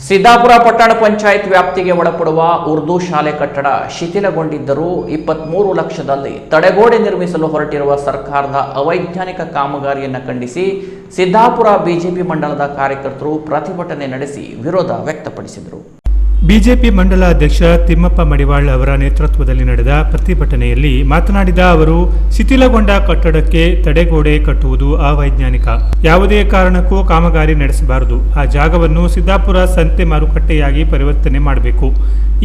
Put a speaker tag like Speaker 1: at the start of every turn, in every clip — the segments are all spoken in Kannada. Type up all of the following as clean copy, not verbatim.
Speaker 1: ಸಿದ್ದಾಪುರ ಪಟ್ಟಣ ಪಂಚಾಯತ್ ವ್ಯಾಪ್ತಿಗೆ ಒಳಪಡುವ ಉರ್ದು ಶಾಲೆ ಕಟ್ಟಡ ಶಿಥಿಲಗೊಂಡಿದ್ದರೂ 23 ಲಕ್ಷದಲ್ಲಿ ತಡೆಗೋಡೆ ನಿರ್ಮಿಸಲು ಹೊರಟಿರುವ ಸರ್ಕಾರದ ಅವೈಜ್ಞಾನಿಕ ಕಾಮಗಾರಿಯನ್ನು ಖಂಡಿಸಿ ಸಿದ್ದಾಪುರ ಬಿಜೆಪಿ ಮಂಡಲದ ಕಾರ್ಯಕರ್ತರು ಪ್ರತಿಭಟನೆ ನಡೆಸಿ ವಿರೋಧ ವ್ಯಕ್ತಪಡಿಸಿದರು.
Speaker 2: ಬಿಜೆಪಿ ಮಂಡಲ ಅಧ್ಯಕ್ಷ ತಿಮ್ಮಪ್ಪ ಮಡಿವಾಳ್ ಅವರ ನೇತೃತ್ವದಲ್ಲಿ ನಡೆದ ಪ್ರತಿಭಟನೆಯಲ್ಲಿ ಮಾತನಾಡಿದ ಅವರು, ಶಿಥಿಲಗೊಂಡ ಕಟ್ಟಡಕ್ಕೆ ತಡೆಗೋಡೆ ಕಟ್ಟುವುದು ಅವೈಜ್ಞಾನಿಕ. ಯಾವುದೇ ಕಾರಣಕ್ಕೂ ಕಾಮಗಾರಿ ನಡೆಸಬಾರದು. ಆ ಜಾಗವನ್ನು ಸಿದ್ದಾಪುರ ಸಂತೆ ಮಾರುಕಟ್ಟೆಯಾಗಿ ಪರಿವರ್ತನೆ ಮಾಡಬೇಕು.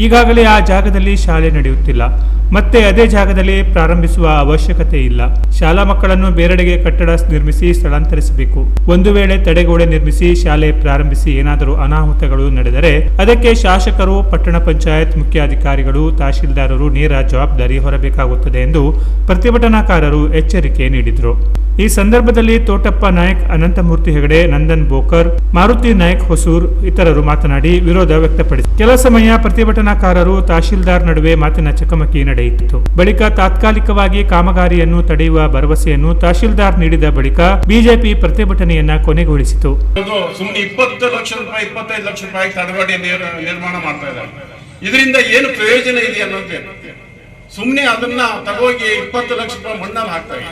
Speaker 2: ಈಗಾಗಲೇ ಆ ಜಾಗದಲ್ಲಿ ಶಾಲೆ ನಡೆಯುತ್ತಿಲ್ಲ. ಮತ್ತೆ ಅದೇ ಜಾಗದಲ್ಲಿ ಪ್ರಾರಂಭಿಸುವ ಅವಶ್ಯಕತೆ ಇಲ್ಲ. ಶಾಲಾ ಮಕ್ಕಳನ್ನು ಬೇರೆಡೆಗೆ ಕಟ್ಟಡ ನಿರ್ಮಿಸಿ ಸ್ಥಳಾಂತರಿಸಬೇಕು. ಒಂದು ವೇಳೆ ತಡೆಗೋಡೆ ನಿರ್ಮಿಸಿ ಶಾಲೆ ಪ್ರಾರಂಭಿಸಿ ಏನಾದರೂ ಅನಾಹುತಗಳು ನಡೆದರೆ ಅದಕ್ಕೆ ಶಾಸಕರು, ಪಟ್ಟಣ ಪಂಚಾಯತ್ ಮುಖ್ಯಾಧಿಕಾರಿಗಳು, ತಹಶೀಲ್ದಾರರು ನೇರ ಜವಾಬ್ದಾರಿ ಹೊರಬೇಕಾಗುತ್ತದೆ ಎಂದು ಪ್ರತಿಭಟನಾಕಾರರು ಎಚ್ಚರಿಕೆ ನೀಡಿದರು. ಈ ಸಂದರ್ಭದಲ್ಲಿ ತೋಟಪ್ಪ ನಾಯಕ್, ಅನಂತಮೂರ್ತಿ ಹೆಗಡೆ, ನಂದನ್ ಬೋಕರ್, ಮಾರುತಿ ನಾಯಕ್ ಹೊಸೂರ್ ಇತರರು ಮಾತನಾಡಿ ವಿರೋಧ ವ್ಯಕ್ತಪಡಿಸಿದರು. ಕೆಲ ಸಮಯ ಪ್ರತಿಭಟನಾಕಾರರು ತಹಶೀಲ್ದಾರ್ ನಡುವೆ ಮಾತಿನ ಚಕಮಕಿ ನಡೆಯಿತು. ಬಳಿಕ ತಾತ್ಕಾಲಿಕವಾಗಿ ಕಾಮಗಾರಿಯನ್ನು ತಡೆಯುವ ಭರವಸೆಯನ್ನು ತಹಶೀಲ್ದಾರ್ ನೀಡಿದ ಬಳಿಕ ಬಿಜೆಪಿ ಪ್ರತಿಭಟನೆಯನ್ನ ಕೊನೆಗೊಳಿಸಿತು.
Speaker 3: 20 ಲಕ್ಷ ರೂಪಾಯಿ 25 ಲಕ್ಷ ರೂಪಾಯಿ ತಡೆಗೋಡೆ ನಿರ್ಮಾಣ ಮಾಡ್ತಾ ಇದ್ದಾರೆ. ಇದರಿಂದ ಏನು ಪ್ರಯೋಜನ ಇದೆ ಅನ್ನೋದು ಸುಮ್ಮನೆ ಅದನ್ನ ತಗೋಗಿ 20 ಲಕ್ಷ ರೂಪಾಯಿ ಮಣ್ಣಲ್ಲಿ ಹಾಕ್ತಾರೆ.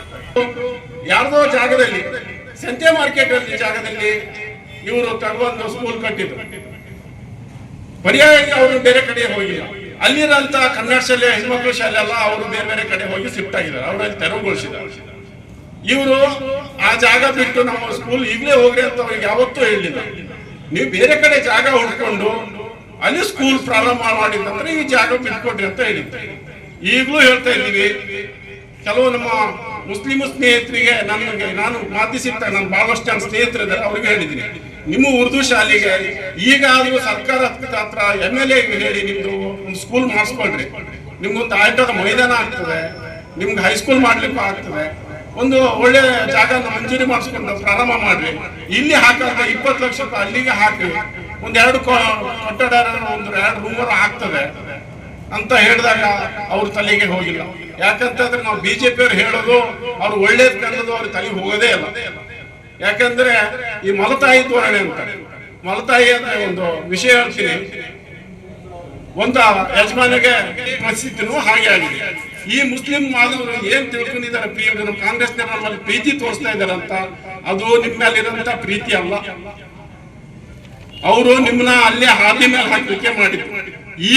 Speaker 3: ಯಾರ್ದೋ ಜಾಗದಲ್ಲಿ ಸಂತೆ ಮಾರ್ಕೆಟ್ ಅಲ್ಲಿ ಜಾಗದಲ್ಲಿ ಇವರು ತಗೊಂಡು ಸ್ಕೂಲ್ ಕಟ್ಟಿದ್ರು. ಪರ್ಯಾಯವಾಗಿ ಅವರು ಬೇರೆ ಕಡೆ ಹೋಗಿಲ್ಲ. ಅಲ್ಲಿರಂತ ಕನ್ನಡ ಶಾಲೆ, ಹೆಣ್ಮಕ್ಳು ಶಾಲೆ ಎಲ್ಲ ಅವರು ಬೇರೆ ಬೇರೆ ಕಡೆ ಹೋಗಿ ಶಿಫ್ಟ್ ಆಗಿದ್ದಾರೆ. ಅವರಲ್ಲಿ ತೆರವುಗೊಳಿಸಿದ್ದಾರೆ. ಇವರು ಆ ಜಾಗ ಬಿಟ್ಟು ನಮ್ಮ ಸ್ಕೂಲ್ ಈಗಲೇ ಹೋಗ್ರಿ ಅಂತ ಅವ್ರಿಗೆ ಯಾವತ್ತೂ ಹೇಳಿಲ್ಲ. ನೀವು ಬೇರೆ ಕಡೆ ಜಾಗ ಹುಡ್ಕೊಂಡು ಅಲ್ಲಿ ಸ್ಕೂಲ್ ಪ್ರಾರಂಭ ಮಾಡಿದ್ರೆ ಈ ಜಾಗ ಬಿಟ್ಕೊಡ್ರಿ ಅಂತ ಹೇಳಿದ್ದೆ. ಈಗಲೂ ಹೇಳ್ತಾ ಇದ್ದೀವಿ. ಕೆಲವು ನಮ್ಮ ಮುಸ್ಲಿಂ ಸ್ನೇಹಿತರಿಗೆ ನಾನು ಮಾತಿಸಿರ್ತಾ ನನ್ನ ಬಹಳಷ್ಟು ಜನ ಸ್ನೇಹಿತರಿದ್ದಾರೆ, ಅವ್ರಿಗೆ ಹೇಳಿದ್ದೀನಿ, ನಿಮ್ಮ ಉರ್ದು ಶಾಲೆಗೆ ಈಗಾದ್ರೂ ಸರ್ಕಾರ ಹತ್ರ MLA ಹೇಳಿ ನಿಮ್ದು ಒಂದು ಸ್ಕೂಲ್ ಮಾಡಿಸ್ಕೊಳ್ರಿ. ನಿಮ್ಗೊಂದು ಆಟದ ಮೈದಾನ ಆಗ್ತದೆ, ನಿಮ್ಗೆ ಹೈಸ್ಕೂಲ್ ಮಾಡ್ಲಿಕ್ಕೂ ಆಗ್ತದೆ. ಒಂದು ಒಳ್ಳೆ ಜಾಗ ಮಂಜೂರಿ ಮಾಡಿಸ್ಕೊಂಡು ಪ್ರಾರಂಭ ಮಾಡ್ರಿ. ಇಲ್ಲಿ ಹಾಕಿದ್ರೆ 20 ಲಕ್ಷ ರೂಪಾಯಿ ಅಲ್ಲಿಗೆ ಹಾಕಿ ಒಂದೆರಡು ಕಟ್ಟಡ, ಒಂದು 2 ರೂಮರು ಆಗ್ತದೆ ಅಂತ ಹೇಳಿದಾಗ ಅವ್ರ ತಲೆಗೆ ಹೋಗಿಲ್ಲ. ಯಾಕಂತಂದ್ರೆ ನಾವು ಬಿಜೆಪಿಯವ್ರು ಹೇಳೋದು ಅವ್ರು ಒಳ್ಳೇದ್ ಕನ್ನೋದು ಅವ್ರ ತಲೆಗೆ ಹೋಗೋದೇ ಇಲ್ಲ. ಯಾಕಂದ್ರೆ ಈ ಮಲತಾಯಿ ಧೋರಣೆ ಅಂತ, ಮಲತಾಯಿ ಅಂದ್ರೆ ಒಂದು ವಿಷಯ ಹೇಳ್ತೀನಿ. ಒಂದು ಯಜಮಾನಿಗೆ ಪರಿಸ್ಥಿತಿನೂ ಹಾಗೆ ಆಗಿದೆ. ಈ ಮುಸ್ಲಿಂ ಮಾನವರು ಏನ್ ತಿಳ್ಕೊಂಡಿದ್ದಾರೆ, ನಮ್ಮ ಕಾಂಗ್ರೆಸ್ ನಮ್ಮಲ್ಲಿ ಪ್ರೀತಿ ತೋರಿಸ್ತಾ ಇದಾರೆ ಅಂತ, ಅದು ನಿಮ್ಮ ಮೇಲಿರೋಂತ ಪ್ರೀತಿ ಅಲ್ಲ. ಅವರು ನಿಮ್ಮನ್ನ ಅಲ್ಲೇ ಹಾದಿ ಮೇಲೆ ಹಾಕಲಿಕ್ಕೆ ಮಾಡಿದ್ರು.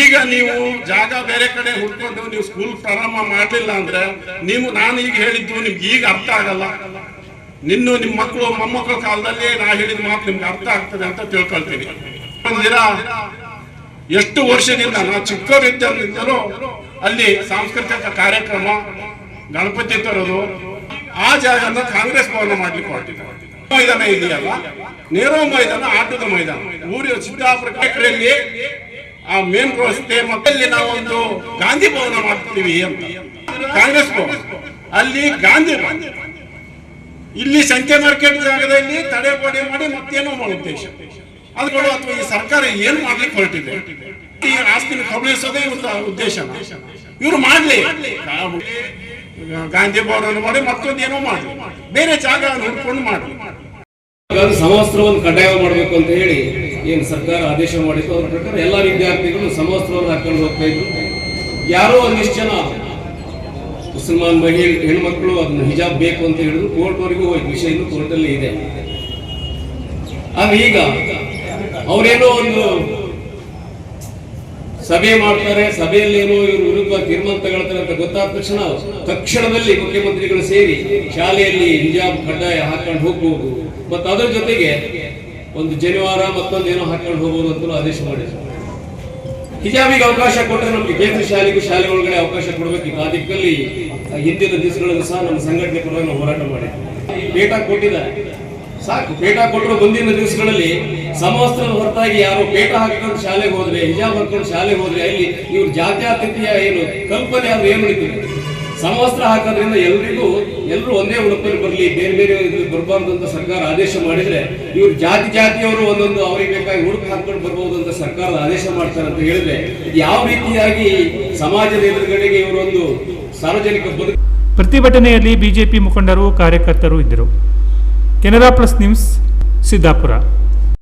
Speaker 3: ಈಗ ನೀವು ಜಾಗ ಬೇರೆ ಕಡೆ ಹುಡ್ಕೊಂಡು ನೀವು ಸ್ಕೂಲ್ ಪ್ರಾರಂಭ ಮಾಡಲಿಲ್ಲ ಅಂದ್ರೆ ನಾನು ಈಗ ಹೇಳಿದ್ದು ನಿಮ್ಗೆ ಈಗ ಅರ್ಥ ಆಗಲ್ಲ. ನಿಮ್ಮ ಮಕ್ಕಳು ಮೊಮ್ಮಕ್ಕಳ ಕಾಲದಲ್ಲಿ ನಾ ಹೇಳಿದ ಮಾತು ನಿಮ್ಗೆ ಅರ್ಥ ಆಗ್ತದೆ ಅಂತ ತಿಳ್ಕೊಳ್ತೀನಿ. ಎಷ್ಟು ವರ್ಷದಿಂದ ನಾವು ಚಿಕ್ಕವರಿದ್ದಾಗಲೂ ಅಲ್ಲಿ ಸಾಂಸ್ಕೃತಿಕ ಕಾರ್ಯಕ್ರಮ, ಗಣಪತಿ ತರೋದು, ಆ ಜಾಗನ ಕಾಂಗ್ರೆಸ್ ಭವನ ಮಾಡ್ಲಿಕ್ಕೆ ಹೊರಟಿದ್ದಾರೆ. ಮೈದಾನ ಇದೆಯಲ್ಲ, ನೆಹರು ಮೈದಾನ, ಆಟದ ಮೈದಾನ, ಊರಿನ ಸಿದ್ದಾಪುರ ಎಕರೆಯಲ್ಲಿ ಆ ಮೇನ್ ರಸ್ತೆ ಮಕ್ಕಳಲ್ಲಿ ನಾವೊಂದು ಗಾಂಧಿ ಭವನ ಮಾಡ್ತೀವಿ ಅಂತ ಕಾಂಗ್ರೆಸ್ ಭವನ, ಅಲ್ಲಿ ಗಾಂಧಿ ಭವನ, ಇಲ್ಲಿ ಸಂತೆ ಮಾರ್ಕೆಟ್ ಜಾಗದಲ್ಲಿ ತಡೆಗೋಡೆ ಮಾಡಿ ಮತ್ತೇನೋ ಮಾಡೋ ಉದ್ದೇಶ ಅದುಗಳು. ಅಥವಾ ಈ ಸರ್ಕಾರ ಏನು ಮಾಡ್ಲಿಕ್ಕೆ ಹೊರಟಿದೆ, ಈ ಆಸ್ತಿನ ಕಬಳಿಸೋದೇ ಇವ್ರ ಉದ್ದೇಶ. ಇವ್ರು ಮಾಡ್ಲಿ ಗಾಂಧಿ ಭವನ ಮಾಡಿ ಮತ್ತೊಂದು ಏನೋ ಮಾಡಿ ಬೇರೆ ಜಾಗ ನೋಡ್ಕೊಂಡು ಮಾಡಿ
Speaker 4: ಸಮವಸ್ತ್ರವನ್ನು ಕಡ್ಡಾಯ ಮಾಡಬೇಕು ಅಂತ ಹೇಳಿ ಏನು ಸರ್ಕಾರ ಆದೇಶ ಮಾಡಿತ್ತು. ಅದರ ಪ್ರಕಾರ ಎಲ್ಲ ವಿದ್ಯಾರ್ಥಿಗಳು ಸಮವಸ್ತ್ರವನ್ನು ಹಾಕೊಂಡು ಹೋಗ್ತಾ ಇದ್ರು. ಯಾರೋ ಒಂದಿಷ್ಟು ಜನ ಮುಸಲ್ಮಾನ್ ಹೆಣ್ಮಕ್ಳು ಅದನ್ನ ಹಿಜಾಬ್ ಬೇಕು ಅಂತ ಹೇಳಿದ್ರು. ಕೋರ್ಟ್ವರೆಗೂ ಹೋಗಿ ವಿಷಯ ಇನ್ನು ಕೋರ್ಟಲ್ಲಿ ಇದೆ. ಆದ್ರೆ ಈಗ ಅವರೇನೋ ಒಂದು ಸಭೆ ಮಾಡ್ತಾರೆ, ಸಭೆಯಲ್ಲಿ ಏನೋ ಇವರು ವಿರುದ್ಧ ತೀರ್ಮಾನ ತಗೊಳ್ತಾರೆ ಅಂತ ಗೊತ್ತಾದ ತಕ್ಷಣದಲ್ಲಿ ಮುಖ್ಯಮಂತ್ರಿಗಳು ಸೇರಿ ಶಾಲೆಯಲ್ಲಿ ಹಿಜಾಬ್ ಕಡ್ಡಾಯ ಹಾಕೊಂಡು ಹೋಗ್ಬಹುದು, ಮತ್ತು ಅದರ ಜೊತೆಗೆ ಒಂದು ಜನಿವಾರ ಮತ್ತೊಂದೇನೋ ಹಾಕೊಂಡು ಹೋಗ್ಬೋದು ಅಂತ ಆದೇಶ ಮಾಡಿದ್ರು. ಹಿಜಾಬಿಗೆ ಅವಕಾಶ ಕೊಟ್ಟರೆ ನಮ್ಗೆ ಕೇಂದ್ರ ಶಾಲೆ ಒಳಗಡೆ ಅವಕಾಶ ಕೊಡಬೇಕು. ಆ ದಿಕ್ಕಲ್ಲಿ ಹಿಂದಿನ ದಿವಸಗಳಲ್ಲಿ ಸಹ ನಮ್ಮ ಸಂಘಟನೆ ಪರವಾಗಿ ನಾವು ಹೋರಾಟ ಮಾಡಿದ್ವಿ. ಪೇಟ ಕೊಟ್ಟಿದ್ದಾರೆ, ಸಾಕು. ಪೇಟ ಕೊಟ್ಟರು ಮುಂದಿನ ದಿವಸಗಳಲ್ಲಿ ಸಮವಸ್ತ್ರದ ಹೊರತಾಗಿ ಯಾರು ಪೇಟ ಹಾಕಿಕೊಂಡು ಶಾಲೆಗೆ ಹೋದ್ರೆ, ಹಿಜಾಬ್ ಹಾಕೊಂಡು ಶಾಲೆಗೆ ಹೋದ್ರೆ ಅಲ್ಲಿ ಇವ್ರು ಜಾತ್ಯತೀಯ ಏನು ಕಲ್ಪನೆ ಆದ್ರೆ ಏನು ನಡೀತಿದೆ. ಸಮವಸ್ತ್ರ ಹಾಕೋದ್ರಿಂದ ಎಲ್ಲರೂ ಒಂದೇ ಉಡುಪಲ್ಲಿ ಬರಲಿ, ಬೇರೆ ಬೇರೆ ಬರಬಾರ್ದು ಅಂತ ಸರ್ಕಾರ ಆದೇಶ ಮಾಡಿದ್ರೆ ಇವ್ರು ಜಾತಿಯವರು ಒಂದೊಂದು ಅವರಿಗೆ ಬೇಕಾಗಿ ಉಡುಪು ಹಾಕೊಂಡು ಬರ್ಬೋದು ಅಂತ ಸರ್ಕಾರದ ಆದೇಶ ಮಾಡ್ತಾರೆ ಅಂತ ಹೇಳಿದ್ರೆ ಯಾವ ರೀತಿಯಾಗಿ ಸಮಾಜದ ಎದುರುಗಡೆಗೆ ಇವರೊಂದು ಸಾರ್ವಜನಿಕ ಬದುಕು.
Speaker 2: ಪ್ರತಿಭಟನೆಯಲ್ಲಿ ಬಿಜೆಪಿ ಮುಖಂಡರು, ಕಾರ್ಯಕರ್ತರು ಇದ್ದರು. Canara plus news, Siddapura.